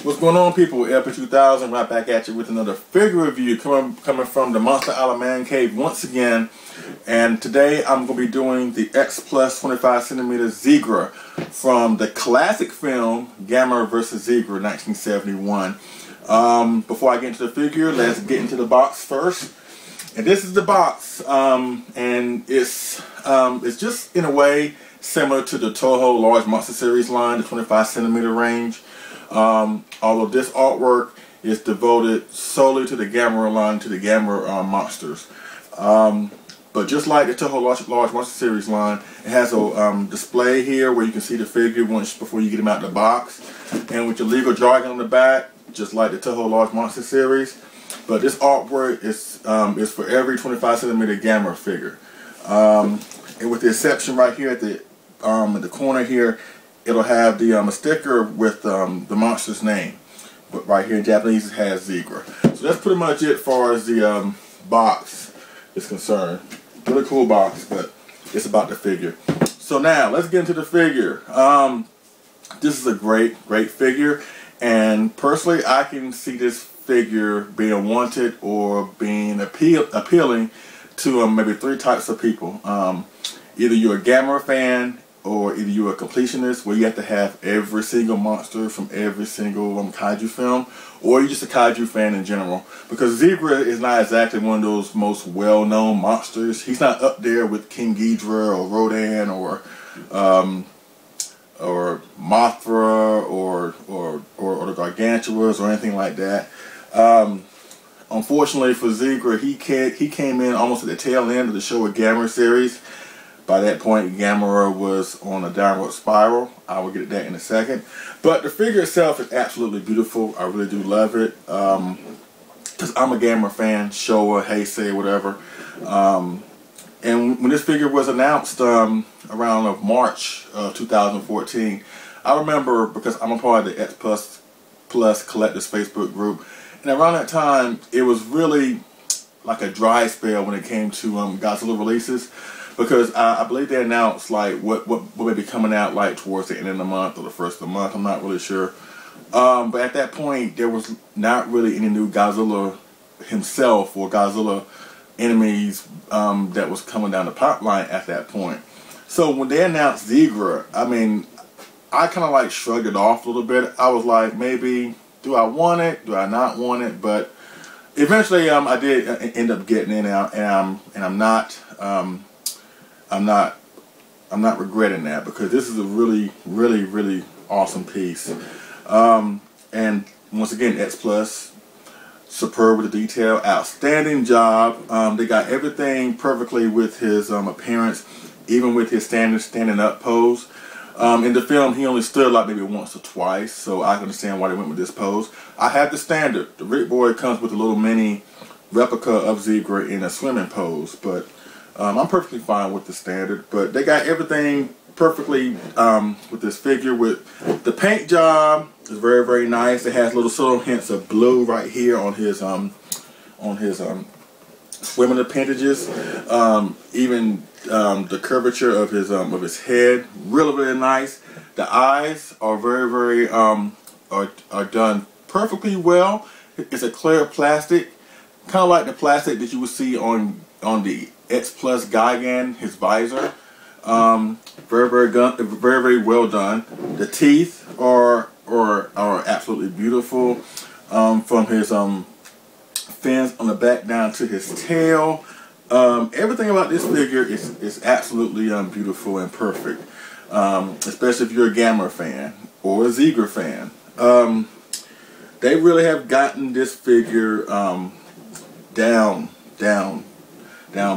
What's going on, people? LP2000 right back at you with another figure review coming from the Monster Island Man Cave once again. And today I'm going to be doing the X Plus 25cm Zigra from the classic film Gamera vs. Zigra 1971. Before I get into the figure, let's get into the box first. And this is the box, and it's just in a way similar to the Toho Large Monster Series line, the 25cm range. Although this artwork is devoted solely to the Gamera line, to the Gamera monsters. But just like the Toho Large Monster Series line, it has a display here where you can see the figure before you get him out of the box, and with your legal jargon on the back, just like the Toho Large Monster Series. But this artwork is for every 25cm Gamera figure, and with the exception right here at the corner here, it'll have the a sticker with the monster's name, but right here in Japanese it has Zigra. So that's pretty much it as far as the box is concerned. Really cool box, but it's about the figure. So now let's get into the figure. This is a great figure, and personally I can see this figure being wanted or being appealing to maybe three types of people. Either you're a Gamera fan, or either you're a completionist where you have to have every single monster from every single Kaiju film, or you're just a Kaiju fan in general. Because Zigra is not exactly one of those most well-known monsters. He's not up there with King Ghidorah or Rodan or Mothra or the Gargantuas or anything like that. Unfortunately for Zigra, he came in almost at the tail end of the Showa Gamera series. By that point, Gamera was on a downward spiral. I will get to that in a second. But the figure itself is absolutely beautiful. I really do love it. Because I'm a Gamera fan, Showa, Heisei, whatever. And when this figure was announced around March 2014, I remember, because I'm a part of the X Plus Collectors Facebook group, and around that time, it was really like a dry spell when it came to Godzilla releases. Because I believe they announced like what may be coming out like towards the end of the month or the first of the month. I'm not really sure. But at that point, there was not really any new Godzilla himself or Godzilla enemies that was coming down the pipeline at that point. So when they announced Zigra, I mean, I kind of like shrugged it off a little bit. I was like, maybe, do I want it? Do I not want it? But eventually, I did end up getting it, and I'm not regretting that, because this is a really awesome piece. And once again, X Plus, superb with the detail, outstanding job. They got everything perfectly with his appearance, even with his standing up pose. In the film, he only stood like maybe once or twice, so I understand why they went with this pose. I have the standard. The Rick Boy comes with a little mini replica of Zigra in a swimming pose, but I'm perfectly fine with the standard. But they got everything perfectly with this figure. With the paint job is very nice. It has little subtle hints of blue right here on his swimming appendages. Even the curvature of his head, really nice. The eyes are very are done perfectly well. It's a clear plastic, kind of like the plastic that you would see on the X Plus Gigan, his visor. Very well done. The teeth are absolutely beautiful. From his fins on the back down to his tail. Everything about this figure is absolutely beautiful and perfect. Especially if you're a Gamera fan or a Zigra fan. They really have gotten this figure down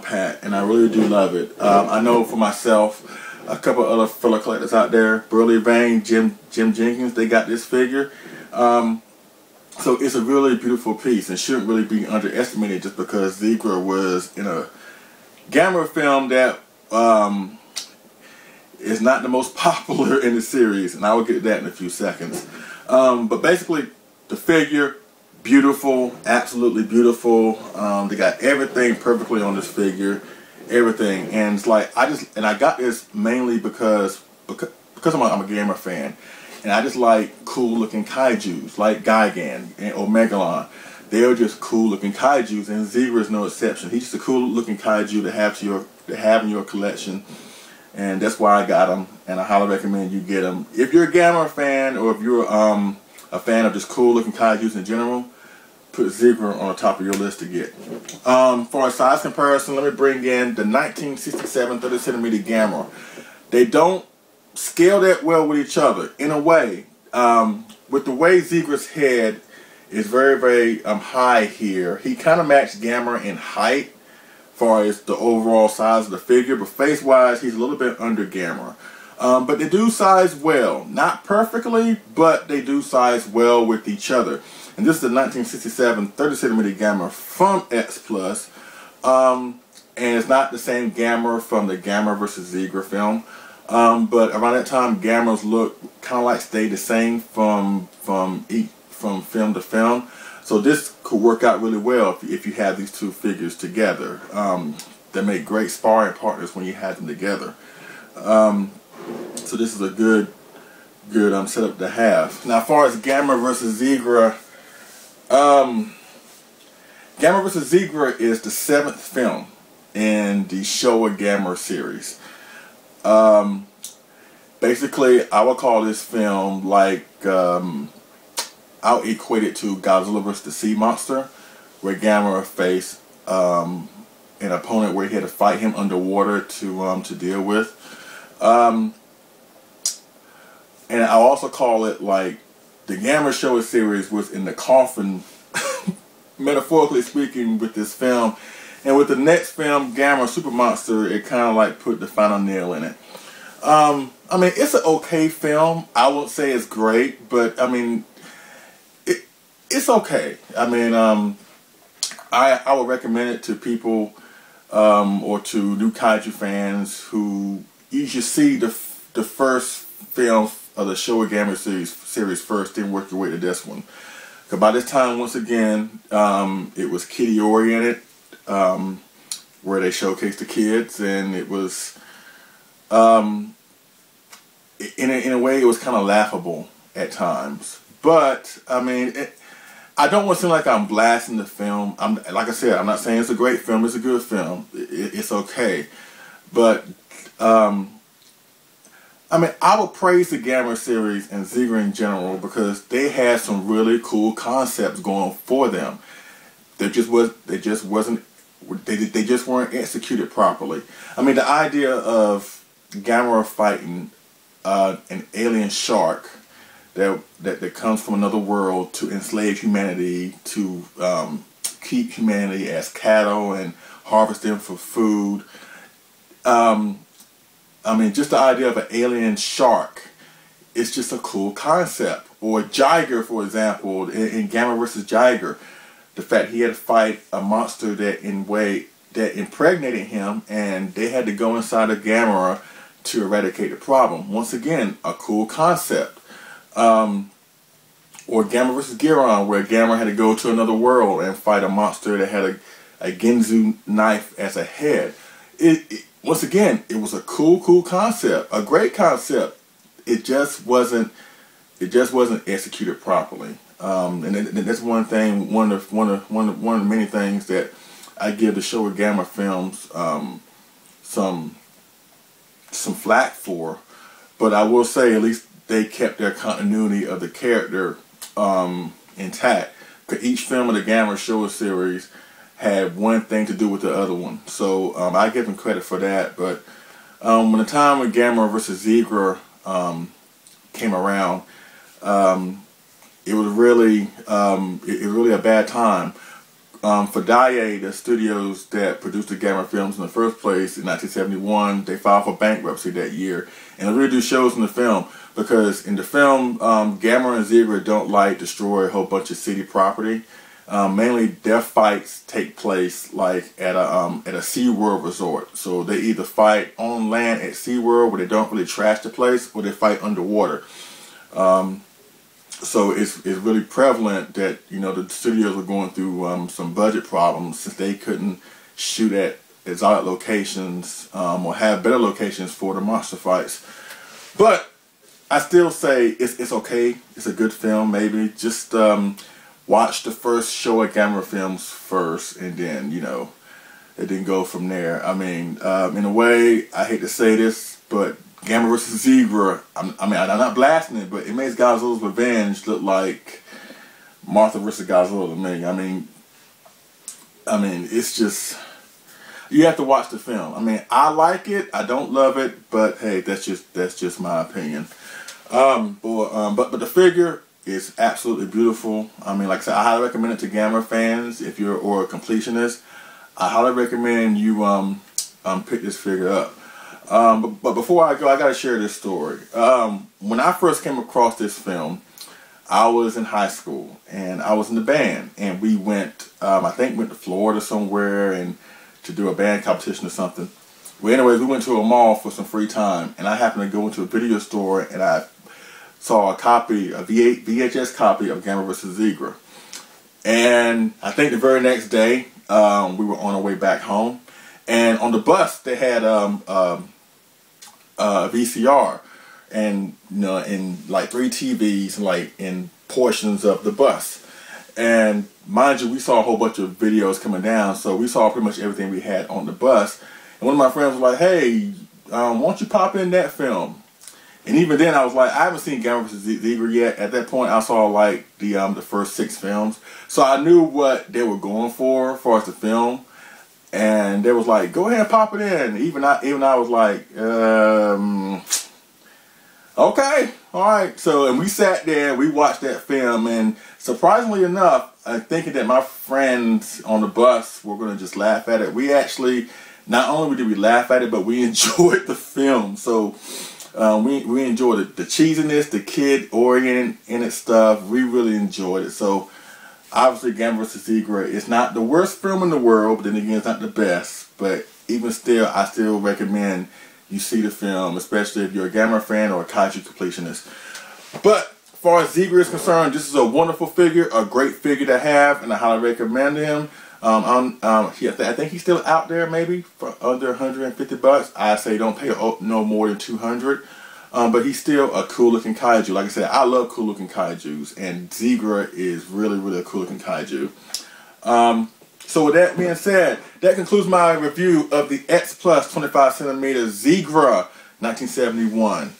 pat, and I really do love it. I know for myself, a couple other fellow collectors out there, Burley Vane, Jim Jenkins, they got this figure. So it's a really beautiful piece and shouldn't really be underestimated just because Zigra was in a Gamera film that is not the most popular in the series, and I will get to that in a few seconds. But basically, the figure, beautiful, absolutely beautiful. They got everything perfectly on this figure, everything, and it's like I got this mainly because I'm a Gamera fan, And I just like cool looking kaijus, like Gigan or Megalon. They are just cool looking kaijus, and Zigra is no exception. He's just a cool looking kaiju to have in your collection, and that's why I got him. And I highly recommend you get him if you're a Gamera fan, or if you're a fan of just cool looking kaijus in general. Put Zigra on the top of your list to get. For a size comparison, let me bring in the 1967 30cm Gamera. They don't scale that well with each other in a way. With the way Zigra's head is very, very high here, he kind of matched Gamera in height as far as the overall size of the figure, but face-wise, he's a little bit under Gamera. But they do size well. Not perfectly, but they do size well with each other. And this is the 1967 30cm Gamera from X Plus. And it's not the same Gamera from the Gamera vs. Zigra film. But around that time, Gamera's look kind of like stayed the same from film to film. So this could work out really well if you have these two figures together. They make great sparring partners when you have them together. So this is a good setup to have. Now, as far as Gamera vs. Zigra, Gamera vs. Zigra is the 7th film in the Showa Gamera series. Basically, I would call this film like, I'll equate it to Godzilla vs. the Sea Monster, where Gamera faced an opponent where he had to fight him underwater to deal with. And I'll also call it like the Gamera Showa series was in the coffin, metaphorically speaking, with this film. And with the next film, Gamera Super Monster, it kind of like put the final nail in it. I mean, it's an okay film. I won't say it's great, but I mean, it's okay. I mean, I would recommend it to people or to new kaiju fans who you should see the first film of the Showa Gamera series first, then work your way to this one. Because by this time, once again, it was kiddie oriented, where they showcased the kids, and it was in a way it was kind of laughable at times. But I mean, I don't want to seem like I'm blasting the film. Like I said, I'm not saying it's a great film. It's a good film. It's okay, but I mean, I would praise the Gamera series and Zigra in general because they had some really cool concepts going for them. They just weren't executed properly. I mean, the idea of Gamera fighting an alien shark that comes from another world to enslave humanity, to keep humanity as cattle and harvest them for food. I mean, just the idea of an alien shark is just a cool concept. Or Jiger, for example, in Gamera vs. Jiger, the fact he had to fight a monster that impregnated him, and they had to go inside of Gamera to eradicate the problem. Once again, a cool concept. Or Gamera vs. Giron, where Gamera had to go to another world and fight a monster that had a Genzu knife as a head. Once again, it was a cool concept, a great concept. It just wasn't executed properly. And that's one thing, one of the many things that I give the Showa Gamera films some flack for. But I will say, at least they kept their continuity of the character intact. Because each film of the Gamera Showa series had one thing to do with the other one. So I give them credit for that. But when the time when Gamera vs. Zigra came around, it was really a bad time. For Daiei, the studios that produced the Gamera films in the first place in 1971, they filed for bankruptcy that year. And it really do shows in the film, because in the film, Gamera and Zigra don't like destroy a whole bunch of city property. Mainly their fights take place like at a SeaWorld resort. So they either fight on land at SeaWorld where they don't really trash the place, or they fight underwater. So it's really prevalent that, you know, the studios were going through some budget problems since they couldn't shoot at exotic locations or have better locations for the monster fights. But I still say it's okay. It's a good film. Maybe just watch the first show of Gamera films first, and then it didn't go from there. I mean, in a way, I hate to say this, but Gamera vs. Zigra, I'm not blasting it, but it makes Godzilla's Revenge look like Martha vs. Godzilla to me. I mean, it's just, you have to watch the film. I mean, I like it. I don't love it, but hey, that's just my opinion. But the figure is absolutely beautiful. I mean, like I said, I highly recommend it to Gamera fans if you're or a completionist. I highly recommend you pick this figure up. But before I go, I gotta share this story. When I first came across this film, I was in high school and I was in the band, and we went, I think went to Florida somewhere and to do a band competition or something. Well, anyways, we went to a mall for some free time, and I happened to go into a video store and I saw a VHS copy of Gamera vs. Zigra. And I think the very next day, we were on our way back home, and on the bus they had VCR, and and like 3 TVs, like in portions of the bus. And mind you, we saw a whole bunch of videos coming down, so we saw pretty much everything we had on the bus. And one of my friends was like, "Hey, why don't you pop in that film?" And even then, I was like, I haven't seen Gamera vs. Zigra yet. At that point, I saw like the first 6 films, so I knew what they were going for as far as the film. And they was like, "Go ahead and pop it in." Even I was like, okay, all right. So, and we sat there, we watched that film, and surprisingly enough, thinking that my friends on the bus were going to just laugh at it, we actually, not only did we laugh at it, but we enjoyed the film. So, we enjoyed it. The cheesiness, the kid-oriented stuff, we really enjoyed it. So, obviously, Gamera vs. Zigra is not the worst film in the world, but then again, it's not the best. But even still, I still recommend you see the film, especially if you're a Gamera fan or a Kaiju completionist. But as far as Zigra is concerned, this is a wonderful figure, a great figure to have, and I highly recommend him. I think he's still out there, maybe for under 150 bucks. I say don't pay no more than 200. But he's still a cool looking kaiju. Like I said, I love cool looking kaijus, and Zigra is really, really a cool looking kaiju. So with that being said, that concludes my review of the X Plus 25cm Zigra 1971.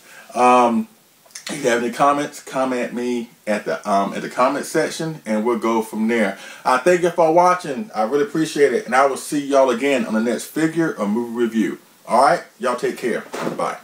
If you have any comments, comment me at the comment section, and we'll go from there. I thank you for watching. I really appreciate it, and I will see y'all again on the next figure or movie review. All right, y'all take care. Bye.